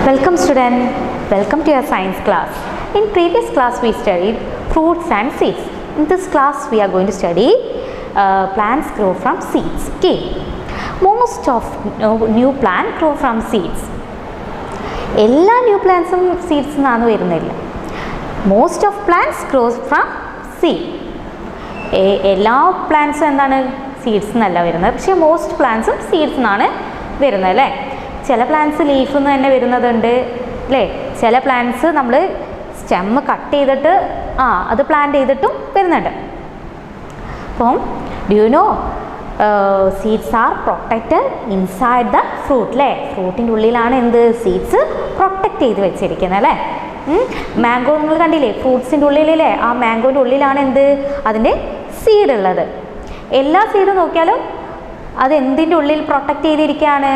Welcome student, welcome to your science class. In previous class we studied fruits and seeds. In this class we are going to study plants grow from seeds. Okay. Most of new plant grow from seeds. എല്ലാ new പ്ലാന്റ്സും seeds നിന്നാണ് വരുന്നില്ല. Most of plants gross from seed. എല്ലാ പ്ലാന്റ്സും എന്താണ് seeds എന്നല്ല വരുന്നത്, പക്ഷേ most പ്ലാന്റ്സും seeds നിന്നാണ് വരുന്നത് അല്ലേ. ചില പ്ലാന്റ്സ് ലീഫിൽ നിന്ന് തന്നെ വരുന്നതുണ്ട് അല്ലേ. ചില പ്ലാന്റ്സ് നമ്മൾ സ്റ്റെമ്മ് കട്ട് ചെയ്തിട്ട് അത് പ്ലാന്റ് ചെയ്തിട്ടും വരുന്നുണ്ട്. അപ്പം do you no seeds are protected inside the fruit അല്ലേ. ഫ്രൂട്ടിൻ്റെ ഉള്ളിലാണ് എന്ത് സീഡ്സ് പ്രൊട്ടക്റ്റ് ചെയ്ത് വെച്ചിരിക്കുന്നത് അല്ലേ. മാംഗോ നിങ്ങൾ കണ്ടില്ലേ, ഫ്രൂട്ട്സിൻ്റെ ഉള്ളിലല്ലേ, ആ മാംഗോൻ്റെ ഉള്ളിലാണ് എന്ത് അതിൻ്റെ സീഡ് ഉള്ളത്. എല്ലാ സീഡും നോക്കിയാലും അത് എന്തിൻ്റെ ഉള്ളിൽ പ്രൊട്ടക്റ്റ് ചെയ്തിരിക്കുകയാണ്,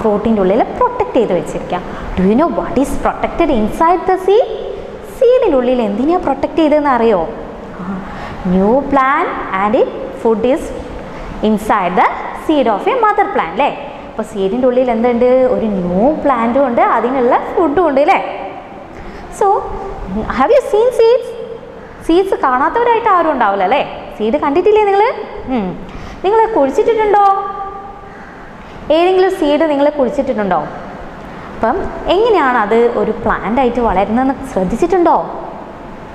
ഫ്രൂട്ടിൻ്റെ ഉള്ളിൽ പ്രൊട്ടക്റ്റ് ചെയ്ത് വെച്ചിരിക്കുക. Do you know what is protected inside the seed? സീഡിൻ്റെ ഉള്ളിൽ എന്തിനാണ് പ്രൊട്ടക്റ്റ് ചെയ്തതെന്ന് അറിയോ? New plant and food is inside the seed of a mother plant അല്ലേ. അപ്പോൾ സീഡിൻ്റെ ഉള്ളിൽ എന്തുണ്ട്, ഒരു ന്യൂ പ്ലാന്റും ഉണ്ട്, അതിനുള്ള ഫുഡും ഉണ്ട് അല്ലേ. So have you seen seeds? Seeds കാണാത്തവരായിട്ട് ആരും ഉണ്ടാവില്ല അല്ലേ. സീഡ് കണ്ടിട്ടില്ലേ നിങ്ങൾ കുഴിച്ചിട്ടുണ്ടോ? ഏതെങ്കിലും സീഡ് നിങ്ങൾ കുഴിച്ചിട്ടുണ്ടോ? അപ്പം എങ്ങനെയാണ് അത് ഒരു പ്ലാന്റ് ആയിട്ട് വളരുന്നതെന്ന് ശ്രദ്ധിച്ചിട്ടുണ്ടോ?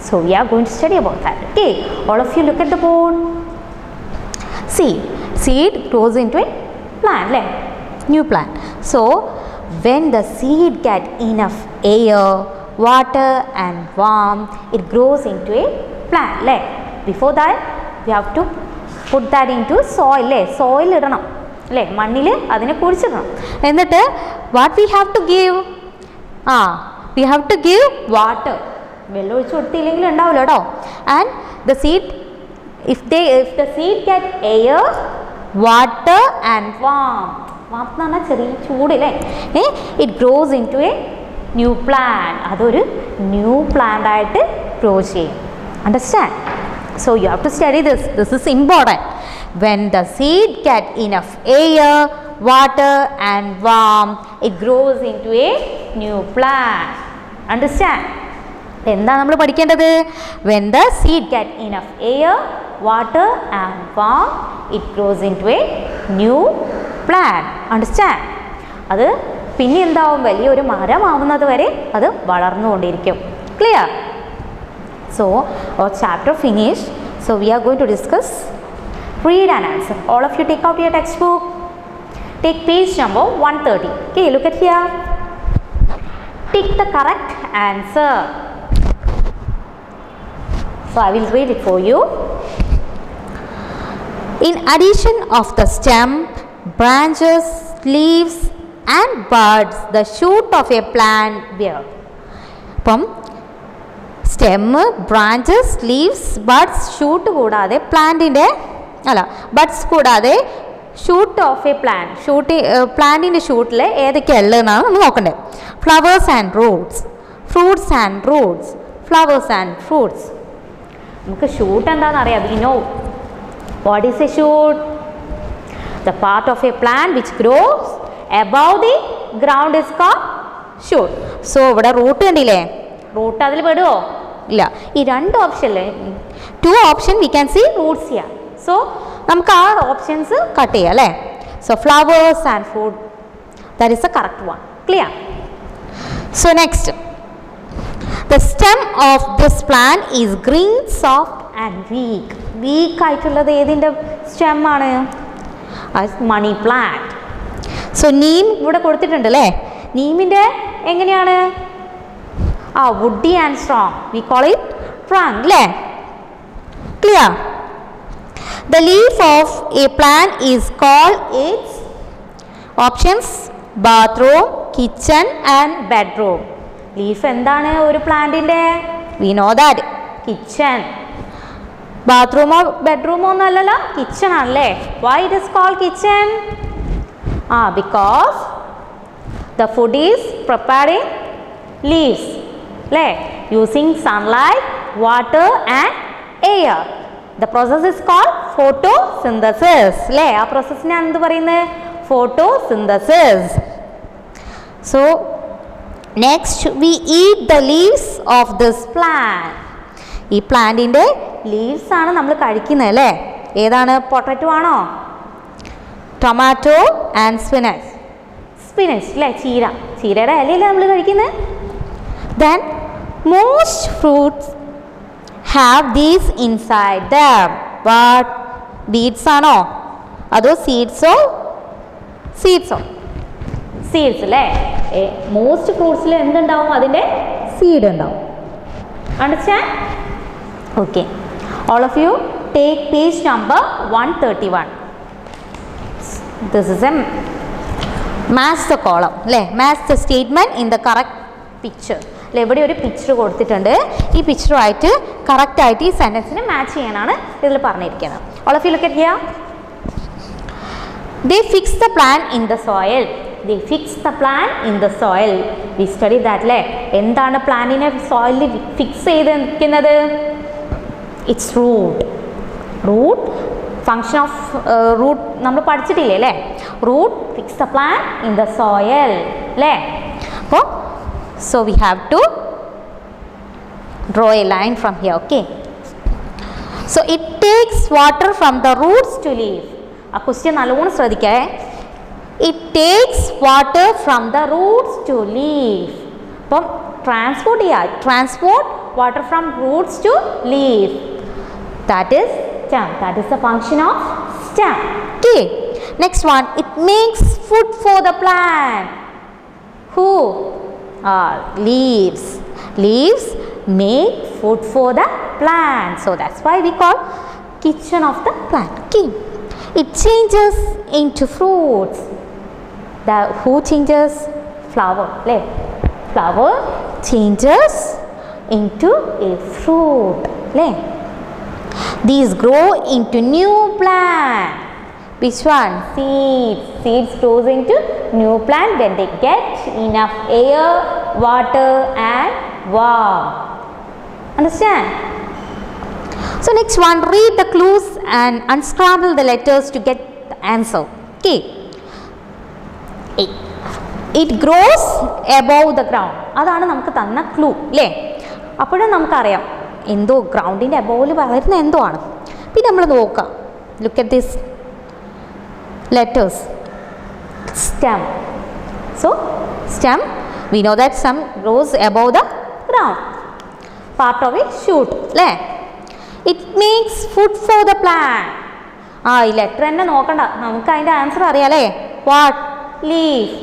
So we are going to study about that. Okay, all of you look at the board. Seed grows into a plant അല്ലേ, new plant. So when the seed get enough air, water and warmth, it grows into a plant അല്ലേ. Before that we have to put that into soil അല്ലേ. Soil ഇടണം അല്ലേ, മണ്ണിൽ അതിനെ കുഴിച്ചിടണം. എന്നിട്ട് what we have to give? We have to give water. വെള്ളം ഒഴിച്ച് കൊടുത്തില്ലെങ്കിൽ ഉണ്ടാവില്ല കേട്ടോ. And the seed, if the seed get air, water and warmth എന്ന് പറഞ്ഞാൽ ചെറിയ ചൂടല്ലേ, it grows into a new plant. അതൊരു ന്യൂ പ്ലാന്റ് ആയിട്ട് ഗ്രോ ചെയ്യും. Understand? So you have to study this is important. When the seed get enough air, water and warmth, it grows into a new plant. Understand? എന്താണ് നമ്മൾ പഠിക്കേണ്ടത്? When the seed get enough air, water and warmth, it grows into a new plant. Understand? അത് പിന്നെ എന്താവും, വലിയൊരു മരമാവുന്നത് വരെ അത് വളർന്നുകൊണ്ടിരിക്കും. Clear? So our chapter finished. So we are going to discuss read and answer. All of you take out your textbook. Take page number 130. Okay, look at here. Tick the correct answer. So I will read it for you. In addition of the stem, branches, leaves and buds, the shoot of a plant bear. അപ്പം stem, branches, leaves, buds, shoot കൂടാതെ buds കൂടാതെ shoot of a plant, പ്ലാന്റിൻ്റെ ഷൂട്ടിൽ ഏതൊക്കെയാണ് ഉള്ളതെന്നാണ് നമ്മൾ നോക്കേണ്ടത്. Flowers and Roots, fruits and Roots, flowers and fruits. നമുക്ക് shoot എന്താണെന്ന് അറിയാം. We know what is a shoot? The part of a plant which grows above the ground is called shoot. So ഇവിടെ root കണ്ടില്ലേ, root അതിൽ പെടുമോ? ഇല്ല. ഈ രണ്ട് ഓപ്ഷനിൽ 2 option we can see roots here. So നമുക്ക് ആ ഓപ്ഷൻസ് കട്ട് ചെയ്യാം അല്ലേ. So flowers and fruit, that is the correct one. Clear? So next, the stem of this plant is green, soft and weak. Weak ആയിട്ടുള്ളത് ഏതിൻ്റെ stem ആണ്? Money plant. So Neem ഇവിടെ കൊടുത്തിട്ടുണ്ട് അല്ലേ. നീമിൻ്റെ എങ്ങനെയാണ്? Woody and strong. We call it trunk അല്ലേ. Clear? The leaf of a plant is called its options: bathroom, kitchen and bedroom. Leaf എന്താണ് ഒരു പ്ലാന്റിൻ്റെ? We know that, kitchen. ബാത്റൂമോ ബെഡ്റൂമോ ഒന്നും അല്ലല്ലോ, കിച്ചൺ ആണല്ലേ. Why it is called kitchen? Because the food is prepared in leaves അല്ലേ, using sunlight, water and air. The process is called photosynthesis അല്ലേ. ആ പ്രോസസ്സിനാണ് എന്ത് പറയുന്നത്? Photosynthesis. So Next, we eat the leaves of this plant. ഈ പ്ലാന്റിൻ്റെ leaves ആണ് നമ്മൾ കഴിക്കുന്നത് അല്ലേ? ഏതാണ്? പൊട്ടറ്റോ ആണോ? Tomato and spinach. സ്പിനച്ച് അല്ലേ? ചീര. ചീരയുടെ ഇലയല്ലേ നമ്മൾ കഴിക്കുന്നത്? Then most fruits have these inside them. What? Beads ആണോ? അതോ സീഡ്സോ? സീഡ്സോ? സീഡ്സ് അല്ലേ? മോസ്റ്റ് ഫ്രൂട്ട്സിൽ എന്തുണ്ടാവും? അതിൻ്റെ സീഡ് ഉണ്ടാവും. Understand? Okay. All of you take page number 131. This is a match the column അല്ലേ? Match the statement in the correct picture. അല്ലെ, ഇവിടെ ഒരു പിക്ചർ കൊടുത്തിട്ടുണ്ട്. ഈ പിക്ചറുമായിട്ട് കറക്റ്റായിട്ട് ഈ സെൻറ്റൻസിനെ മാച്ച് ചെയ്യാനാണ് ഇതിൽ പറഞ്ഞിരിക്കുന്നത്. All of you look at here. They fix the plant in the soil. They fix the plant in the soil. We studied that അല്ലേ? എന്താണ് പ്ലാന്റിനെ സോയിലിൽ ഫിക്സ് ചെയ്ത് നിൽക്കുന്നത്? It's root. Root function of root നമ്മൾ പഠിച്ചിട്ടില്ലേ അല്ലേ? Root fix the plant in the soil അല്ലേ? അപ്പോൾ so we have to draw a line from here. Okay. So it takes water from the roots to live. ആ question നല്ലോണം ശ്രദ്ധിക്കേ. It takes water from the roots to leave. അപ്പം transport ചെയ്യുക. Transport water from roots to leave. That is stem. That is the function of stem. Okay. Next one. It makes food for the plant. Who? Leaves. Leaves make food for the plant. So that's why we call kitchen of the plant. Okay. It changes into fruits. The who changes? Flower. Like flower changes into a fruit. Like these grow into new plant. Which one? Seeds. Seeds grows into new plant when they get enough air, water and warmth. Understand? So next one, read the clues and unscramble the letters to get the answer. Okay. It grows above the ground. അതാണ് നമുക്ക് തന്ന clue അല്ലേ? അപ്പോഴും നമുക്കറിയാം എന്തോ ഗ്രൗണ്ടിൻ്റെ അബോവിൽ വളരുന്ന എന്തോ ആണ്. പിന്നെ നമ്മൾ നോക്കാം. Look at this letters. Stem. So stem, we know that stem grows above the ground. Part of a shoot അല്ലേ? It makes food for the plant. ഈ ലെറ്റർ തന്നെ നോക്കണ്ട, നമുക്ക് അതിൻ്റെ ആൻസർ അറിയാം അല്ലേ? What? Leaf.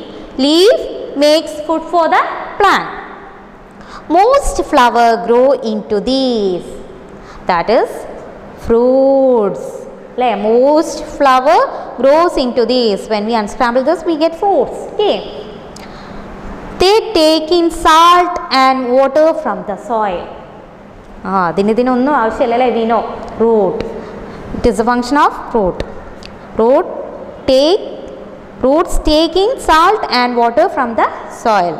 Leaf makes food for the plant. Most flower grow into these. That is fruits അല്ലേ? Most flower grows into these. When we unscramble this, we get fruits. Okay. They take in salt and water from the soil. ഇതിനൊന്നും ആവശ്യമില്ല അല്ലേ? We know root. It is a function of root. Roots taking salt and water from the soil.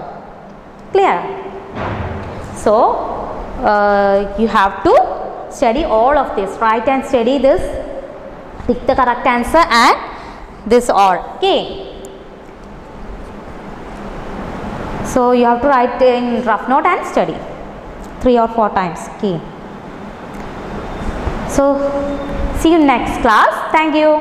Clear? So you have to study all of this. Write and study this. Pick the correct answer and this all. Okay. So you have to write in rough note and study 3 or 4 times. Okay. So see you next class. Thank you.